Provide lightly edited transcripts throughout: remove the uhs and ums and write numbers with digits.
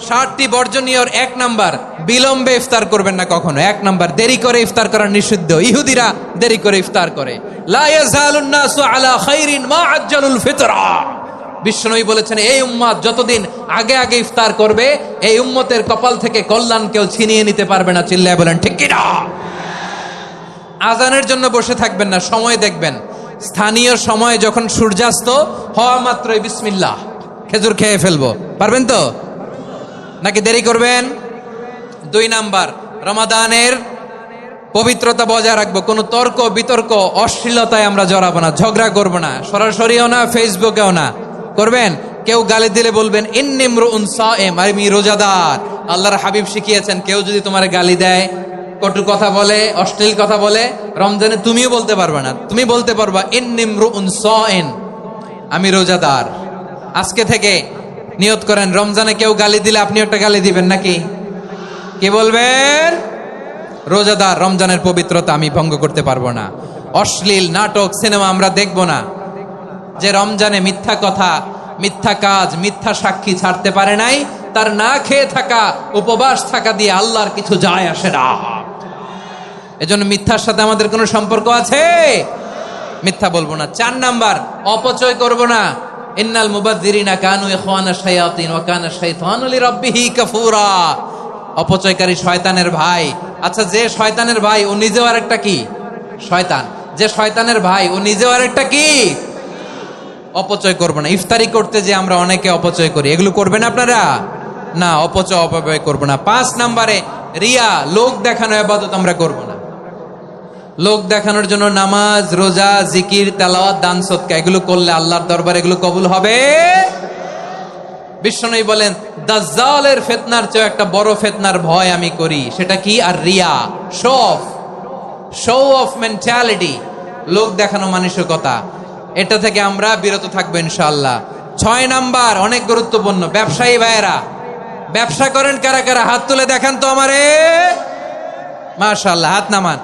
60টি বর্জনীয়র 1 number, বিলম্বে ইফতার করবেন না কখনো। 1 নাম্বার, দেরি করে ইফতার করা নিষিদ্ধ। ইহুদিরা দেরি করে ইফতার করে। লা ইয়াজালুন নাসু আলা খাইরিন মা আজ্জালুল ফিতরা। বিশ্বনবী বলেছেন, এই উম্মত যতদিন আগে আগে ইফতার করবে, এই উম্মতের কপাল থেকে কল্যাণ কেউ ছিনিয়ে নিতে পারবে না। চিল্লায় বলেন ঠিক কি না? আজানের জন্য বসে থাকবেন না, সময় দেখবেন। স্থানীয় সময় যখন সূর্যাস্ত হওয়া মাত্রই বিসমিল্লাহ, খেজুর খেয়ে ফেলবো। পারবেন তো নাকি দেরি করবেন? 2 নাম্বার, রমাদানের পবিত্রতা বজায় রাখবো। কোনো তর্ক বিতর্ক অশ্লীলতায় আমরা জড়াবো না, ঝগড়া করবো না, সরাসরিও না, ফেসবুকেও না। করবেন কেউ গালি দিলে বলবেন ইন্নিমরুন সায়েম, আমি রোজাদার। আল্লাহর হাবিব শিখিয়েছেন, কেউ যদি তোমার গালি দেয়, কটু কথা বলে, অশ্লীল কথা বলে, রমজানে তুমিও বলতে পারবে না। তুমি বলতে পারবা ইন্নিমরুন সায়েম, আমি রোজাদার। আজকে থেকে নিয়ত করেন, রমজানে কেউ গালি দিলে আপনি একটা গালি দিবেন নাকি? কি বলবেন? রোজাদার, রমজানের পবিত্রতা আমি ভঙ্গ করতে পারবো না। অশ্লীল নাটক সিনেমা আমরা দেখবো না। যে রমজানে মিথ্যা কথা, মিথ্যা কাজ, মিথ্যা সাক্ষী ছাড়তে পারে নাই, তার না খেয়ে থাকা, উপবাস থাকা দিয়ে আল্লাহর কিছু যায় আসে না। এজন্য মিথ্যার সাথে আমাদের কোনো সম্পর্ক আছে? মিথ্যা বলবো না। 4 নাম্বার, অপচয় করব না। ইন্নাল মুবাযযিরিনা কানু ইখওয়ানা শায়াতিন ওয়া কানা শাইতানু লিরাব্বিহি কাফুরা। অপচয়কারী শয়তানের ভাই। আচ্ছা, যে শয়তানের ভাই ও নিজেও আরেকটা কি? শয়তান। যে শয়তানের ভাই ও নিজেও আরেকটা কি? অপচয় করব না। ইফতারি করতে যে আমরা অনেকে অপচয় করি, এগুলো করবেন আপনারা না। অপচয় অপব্যয় করব না। 5 নাম্বারে, রিয়া, লোক দেখানো ইবাদত আমরা করব না। লোক দেখানোর জন্য নামাজ, রোজা, জিকির, তেলাওয়াত, দান, সদকা এগুলো করলে আল্লাহর দরবারে এগুলো কবুল হবে। বিশ্বনবী বলেন, দাজ্জালের ফিতনার চেয়ে একটা বড় ফিতনার ভয় আমি করি। সেটা কি? আর রিয়া, শো অফ মেন্টালিটি, লোক দেখানো মানসিকতা। এটা থেকে আমরা বিরত থাকবো ইনশাআল্লাহ। 6 নাম্বার, অনেক গুরুত্বপূর্ণ। ব্যবসায়ী ভাইয়েরা, ব্যবসা করেন কারা কারা? হাত তুলে দেখান তো আমারে। মাশাআল্লাহ, হাত নামান।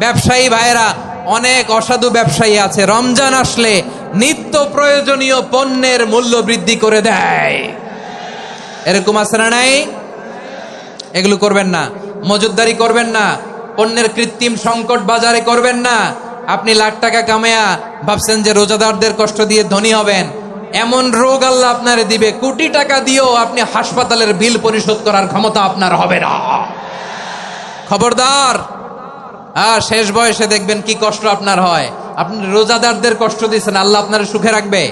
ব্যবসায়ী ভাইয়েরা, অনেক অসাধু ব্যবসায়ী আছে, রমজান আসলে নিত্য প্রয়োজনীয় পণ্যের মূল্য বৃদ্ধি করে দেয়। এরকম আছে না নাই? এগুলো করবেন না। মজুদদারি করবেন না। পণ্যের কৃত্রিম সংকট বাজারে করবেন না। আপনি লাখ টাকা কামায়া ভাবছেন যে রোজাদারদের কষ্ট দিয়ে ধনী হবেন। এমন রোগ আল্লাহ আপনারে দিবে, কোটি টাকা দিয়েও আপনি হাসপাতালের বিল পরিশোধ করার ক্ষমতা আপনার হবে না। খবরদার। শেষ বয়সে দেখবেন কি কষ্ট আপনার হয়। আপনি রোজাদারদের কষ্ট দিচ্ছেন, আল্লাহ আপনার সুখে রাখবে?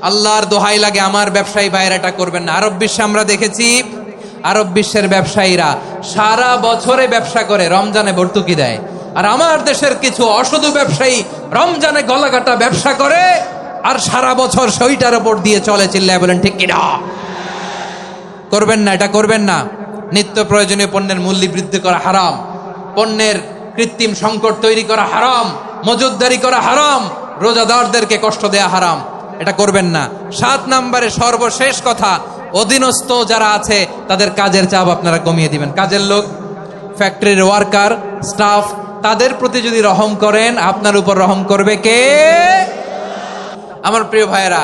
আল্লাহর দোহাই লাগে, আমার ব্যবসায়ী ভাইয়েরা এটা করবেন না। আরব বিশ্বে আমরা দেখেছি, আরব বিশ্বের ব্যবসায়ীরা সারা বছরে ব্যবসা করে, রমজানে ভর্তুকি দেয়। আর আমার দেশের কিছু অসাধু ব্যবসায়ী রমজানে গলাকাটা ব্যবসা করে আর সারা বছর সইটার উপর দিয়ে চলে। চিল্লায় বলেন ঠিক কিনা? করবেন না, এটা করবেন না। নিত্য প্রয়োজনীয় পণ্যের মূল্য বৃদ্ধি করা হারাম, পণ্যের কৃত্রিম সংকট তৈরি করা হারাম, মজুদদারি করা হারাম, রোজাদারদেরকে কষ্ট দেয়া হারাম। এটা করবেন না। 7 নাম্বারে সর্বশেষ কথা, অধীনস্থ যারা আছে তাদের কাজের চাপ আপনারা কমিয়ে দিবেন। কাজের লোক, ফ্যাক্টরির ওয়ার্কার, স্টাফ, তাদের প্রতি যদি রহম করেন, আপনার উপর রহম করবে কে? আমার প্রিয় ভাইয়েরা,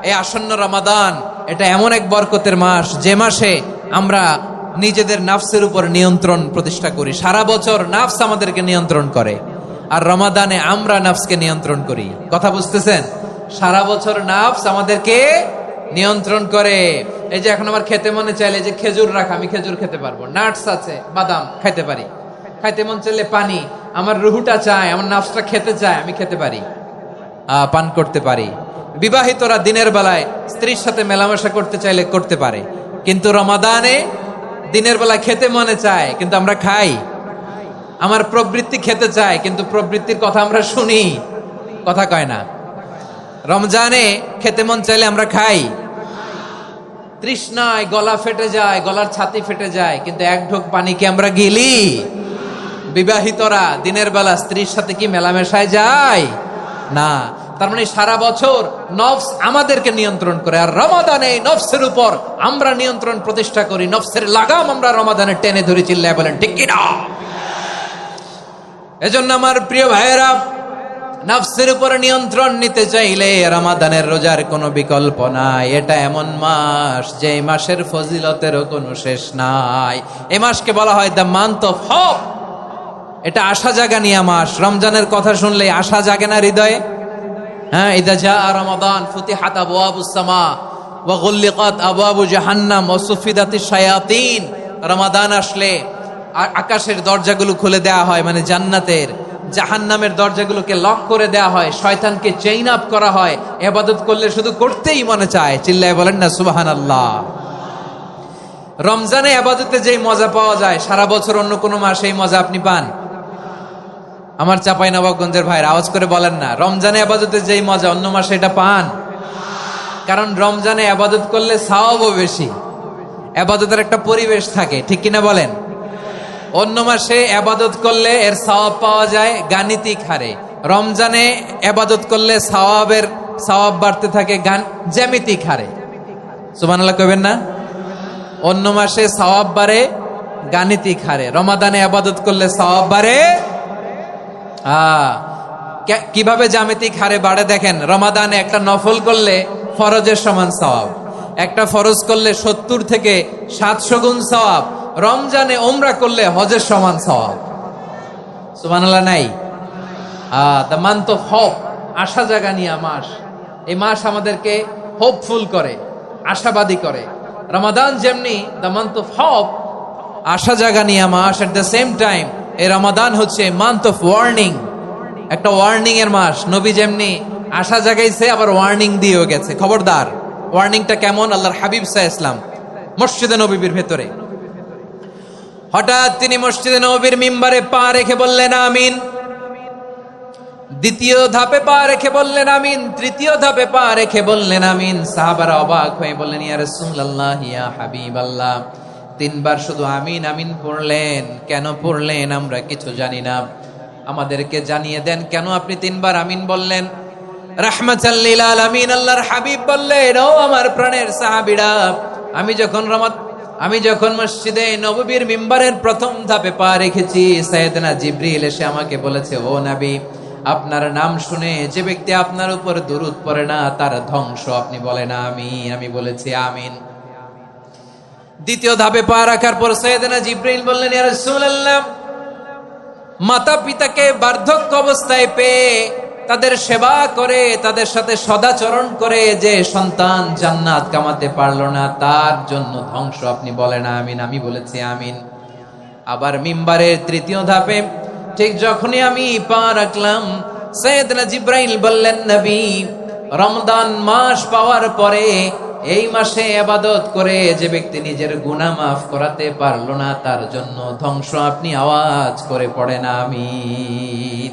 এই আসন্ন রমাদান এটা এমন এক বরকতের মাস, যে মাসে আমরা নিজেদের নাফসের উপর নিয়ন্ত্রণ প্রতিষ্ঠা করি। সারা বছর নাফস আমাদেরকে নিয়ন্ত্রণ করে, আর রমাদানে আমরা নাফসকে নিয়ন্ত্রণ করি। কথা বুঝতেছেন? সারা বছর নাফস আমাদেরকে নিয়ন্ত্রণ করে। এই যে এখন আমার খেতে মনে চাইলে যে খেজুর রাখা, আমি খেজুর খেতে পারবো। নাটস আছে, বাদাম খাইতে পারি। খাইতে মন চাইলে পানি, আমার রুহুটা চায়, আমার নাফসটা খেতে চায়, আমি খেতে পারি, পান করতে পারি। বিবাহিতরা দিনের বেলায় স্ত্রীর সাথে মেলামেশা করতে চাইলে করতে পারে, কিন্তু রমাদানে দিনের বেলায় খেতে মনে চায় কিন্তু আমরা খাই। আমার প্রবৃত্তি খেতে চায় কিন্তু প্রবৃত্তির কথা আমরা শুনি, কথা কয় না। রমজানে খেতে মন চাইলে আমরা খাই, তৃষ্ণায় গলা ফেটে যায়, গলার ছাতি ফেটে যায়, কিন্তু এক ঢোক পানি কি আমরা গিলি? বিবাহিতরা দিনের বেলা স্ত্রীর সাথে কি মেলামেশায় যায় না। তার মানে সারা বছর নফস আমাদেরকে নিয়ন্ত্রণ করে, আর রমাদানে নফসের উপর আমরা নিয়ন্ত্রণ প্রতিষ্ঠা করি। নফসের লাগাম আমরা রমাদানে টেনে ধরে। চিল্লায় বলেন ঠিক কিনা? এজন্য আমার প্রিয় ভাইয়েরা, নফসের উপর নিয়ন্ত্রণ নিতে চাইলে রমাদানের রোজার কোনো বিকল্প নাই। এটা এমন মাস যে মাসের ফজিলতেরও কোনো শেষ নাই। এই মাসকে বলা হয় দ্য মান্থ অফ হোপ। এটা আশা জাগানিয়া মাস। রমজানের কথা শুনলে আশা জাগে না হৃদয়ে? হ্যাঁ, ইদা জাআ রমাদান ফুতিহাত আবওয়াবুস সামা ওয়া গুল্লিকাত আবওয়াবু জাহান্নাম ওয়া সুফিদাতিশ শায়াতিন। রমাদান আসলে আকাশের দরজাগুলো খুলে দেয়া হয়, মানে জান্নাতের। জাহান্নামের দরজাগুলোকে লক করে দেয়া হয়, শয়তানকে চেইন আপ করা হয়। ইবাদত করলে শুধু করতেই মনে চায়। চিল্লায় বলেন না সুবহানাল্লাহ। রমজানে ইবাদতে যেই মজা পাওয়া যায় সারা বছর অন্য কোনো মাসে এই মজা আপনি পান? আমার চাঁপাইনবাবগঞ্জের ভাইরা আওয়াজ করে বলেন না, রমজানে ইবাদতে যেই মজা অন্য মাসে এটা পান? কারণ রমজানে ইবাদত করলে সওয়াবও বেশি, ইবাদতের একটা পরিবেশ থাকে, ঠিক কিনা বলেন? অন্য মাসে ইবাদত করলে এর সওয়াব পাওয়া যায় গাণিতিক হারে, রমজানে ইবাদত করলে সওয়াব বাড়তে থাকে জ্যামিতিক হারে। সুবহানাল্লাহ কইবেন না? অন্য মাসে সওয়াব বাড়ে গাণিতিক হারে, রমাদানে ইবাদত করলে সওয়াব বাড়ে কিভাবে জ্যামিতিক হারে বাড়ে দেখেন। রমাদানে একটা নফল করলে ফরজের সমান সওয়াব, একটা ফরজ করলে 70 থেকে 700 গুণ সওয়াব, রমজানে উমরা করলে হজের সমান সওয়াব। সুবহানাল্লাহ নাই? দ্য মান্থ অফ হোপ, আশা জাগানিয়া মাস। এই মাস আমাদেরকে হোপফুল করে, আশাবাদী করে। রমাদান যেমনি দ্য মান্থ অফ হোপ, আশা জাগানিয়া মাস, এট দ্য সেম টাইম এই রমাদান হচ্ছে মান্থ অফ ওয়ার্নিং, একটা ওয়ার্নিং এর মাস। নবী যেমনি আশা জাগাইছে আবার ওয়ার্নিং দিয়েও গেছে, খবরদার। ওয়ার্নিংটা কেমন? আল্লাহর হাবিব সাল্লাল্লাহু আলাইহি ওয়াসাল্লাম মসজিদে নববীর ভেতরে হঠাৎ তিনি মসজিদে নববীর মিম্বারে পা রেখে বললেন আমিন। দ্বিতীয় ধাপে পা রেখে বললেন আমিন, তৃতীয় ধাপে পা রেখে বললেন আমিন। সাহাবারা অবাক হয়ে বললেন ইয়া রাসূলুল্লাহ, ইয়া হাবিবাল্লাহ, 3 বার শুধু আমিন আমিন পড়লেন, কেন পড়লেন আমরা কিছু জানি না, আমাদেরকে জানিয়ে দেন কেন আপনি 3 বার আমিন বললেন। রাহমাতাল লিল আলামিন আল্লাহর হাবিব বললেন, ও আমার প্রাণের সাহাবীরা, আমি যখন মসজিদে নববীর মিম্বারের প্রথম ধাপে পা রেখেছি, সাইয়েদনা জিবরিল এসে আমাকে বলেছে, ও নবী, আপনার নাম শুনে যে ব্যক্তি আপনার উপর দুরূদ পড়ে না তার ধ্বংস। আপনি বলেন আমিন। আমি বলেছি আমিন। দ্বিতীয় ধাপে পা রাখার পর সাইয়েদনা জিবরিল বললেন, ইয়া রাসূলুল্লাহ, মাতা পিতাকে বার্ধক্য অবস্থায় পেয়ে তাদের সেবা করে, তাদের সাথে সদাচরণ করে যে সন্তান জান্নাত কামাতে পারলো না তার জন্য ধ্বংস। আপনি বলেন আমিন। আমি বলেছি আমিন। আবার মিম্বারের তৃতীয় ধাপে ঠিক যখনই আমি পা রাখলাম, সাইয়েদনা জিবরাইল বললেন, নবী, রমজান মাস পাওয়ার পরে এই মাসে ইবাদত করে যে ব্যক্তি নিজের গুনাহ মাফ করাতে পারলো না তার জন্য ধ্বংস। আপনি আওয়াজ করে পড়েন আমিন।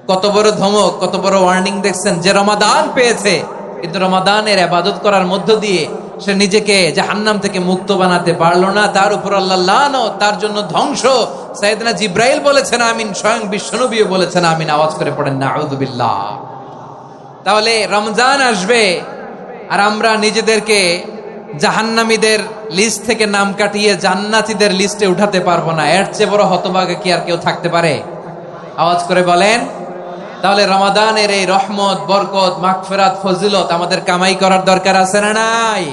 কত বড় ধমক, কত বড় ওয়ার্নিং দেখছেন। যে রমাদান পেয়েছে কিন্তু রমাদানের ইবাদত করার মধ্য দিয়ে সে নিজেকে জাহান্নাম থেকে মুক্ত বানাতে পারলো না, তার উপর আল্লাহ লানত, তার জন্য ধ্বংস। সাইয়েদনা জিবরাইল বলেছেন আমিন, স্বয়ং বিশ্বনবীও বলেছেন আমিন। আওয়াজ করে পড়েন নাউযুবিল্লাহ। তাহলে রমজান আসবে আর আমরা নিজেদেরকে জাহান্নামীদের লিস্ট থেকে নাম কাটিয়ে জান্নাতীদের লিস্টে উঠাতে পারবো না। এর চেয়ে বড় হতভাগা কি আর কেউ থাকতে পারে? আওয়াজ করে বলেন। তাহলে রমাদানের এই রহমত, বরকত, মাগফিরাত, ফজিলত আমাদের কামাই করার দরকার আছে না নাই?